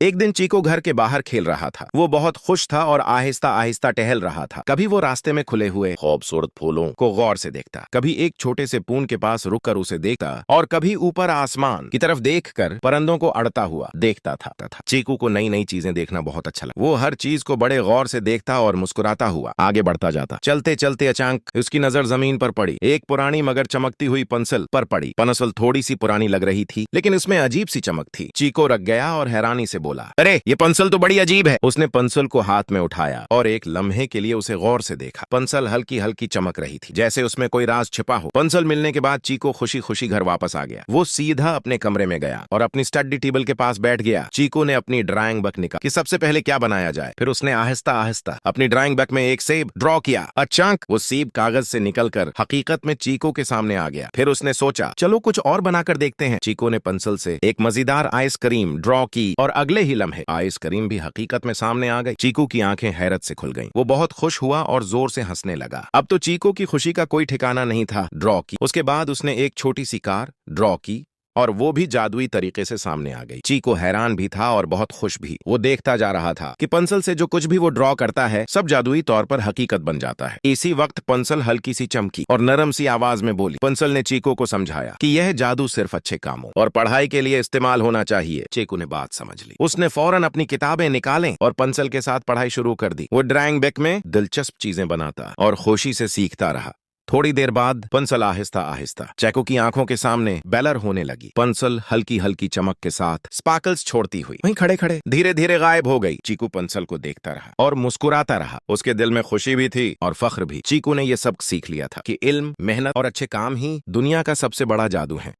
एक दिन चीकू घर के बाहर खेल रहा था। वो बहुत खुश था और आहिस्ता आहिस्ता टहल रहा था। कभी वो रास्ते में खुले हुए खूबसूरत फूलों को गौर से देखता, कभी एक छोटे से पून के पास रुककर उसे देखता और कभी ऊपर आसमान की तरफ देखकर परिंदों को अड़ता हुआ देखता था। चीकू को नई नई चीजें देखना बहुत अच्छा लगा। वो हर चीज को बड़े गौर से देखता और मुस्कुराता हुआ आगे बढ़ता जाता। चलते चलते अचानक उसकी नजर जमीन पर पड़ी। एक पुरानी मगर चमकती हुई पेंसिल पर पड़ी। पेंसिल थोड़ी सी पुरानी लग रही थी, लेकिन इसमें अजीब सी चमक थी। चीकू रख गया और हैरानी से बोला, अरे ये पेंसिल तो बड़ी अजीब है। उसने पेंसिल को हाथ में उठाया और एक लम्हे के लिए उसे गौर से देखा। पेंसिल हल्की हल्की चमक रही थी, जैसे उसमें कोई राज छिपा हो। पेंसिल मिलने के बाद चीकू खुशी खुशी घर वापस आ गया। वो सीधा अपने कमरे में गया और अपनी स्टडी टेबल के पास बैठ गया। चीकू ने अपनी ड्राइंग बुक निकाली कि सबसे पहले क्या बनाया जाए। फिर उसने आहिस्ता आहिस्ता अपनी ड्राइंग बुक में एक सेब ड्रॉ किया। अचानक वो सेब कागज से निकलकर हकीकत में चीकू के सामने आ गया। फिर उसने सोचा, चलो कुछ और बनाकर देखते हैं। चीकू ने पेंसिल से एक मजेदार आइसक्रीम ड्रॉ की और अगले ही लम्हे आइसक्रीम भी हकीकत में सामने आ गई। चीकू की आंखें हैरत से खुल गईं। वो बहुत खुश हुआ और जोर से हंसने लगा। अब तो चीकू की खुशी का कोई ठिकाना नहीं था। ड्रॉ की उसके बाद उसने एक छोटी सी कार ड्रॉ की और वो भी जादुई तरीके से सामने आ गई। चीकू हैरान भी था और बहुत खुश भी। वो देखता जा रहा था कि पेंसिल से जो कुछ भी वो ड्रॉ करता है सब जादुई तौर पर हकीकत बन जाता है। इसी वक्त पेंसिल हल्की सी चमकी और नरम सी आवाज में बोली। पेंसिल ने चीकू को समझाया कि यह जादू सिर्फ अच्छे कामों और पढ़ाई के लिए इस्तेमाल होना चाहिए। चीकू ने बात समझ ली। उसने फौरन अपनी किताबें निकालें और पेंसिल के साथ पढ़ाई शुरू कर दी। वो ड्राइंग बुक में दिलचस्प चीजें बनाता और खुशी से सीखता रहा। थोड़ी देर बाद पेंसिल आहिस्ता आहिस्ता चीकू की आंखों के सामने बेलर होने लगी। पेंसिल हल्की हल्की चमक के साथ स्पार्कल्स छोड़ती हुई वहीं खड़े खड़े धीरे धीरे गायब हो गई। चीकू पेंसिल को देखता रहा और मुस्कुराता रहा। उसके दिल में खुशी भी थी और फख्र भी। चीकू ने यह सब सीख लिया था कि इल्म, मेहनत और अच्छे काम ही दुनिया का सबसे बड़ा जादू है।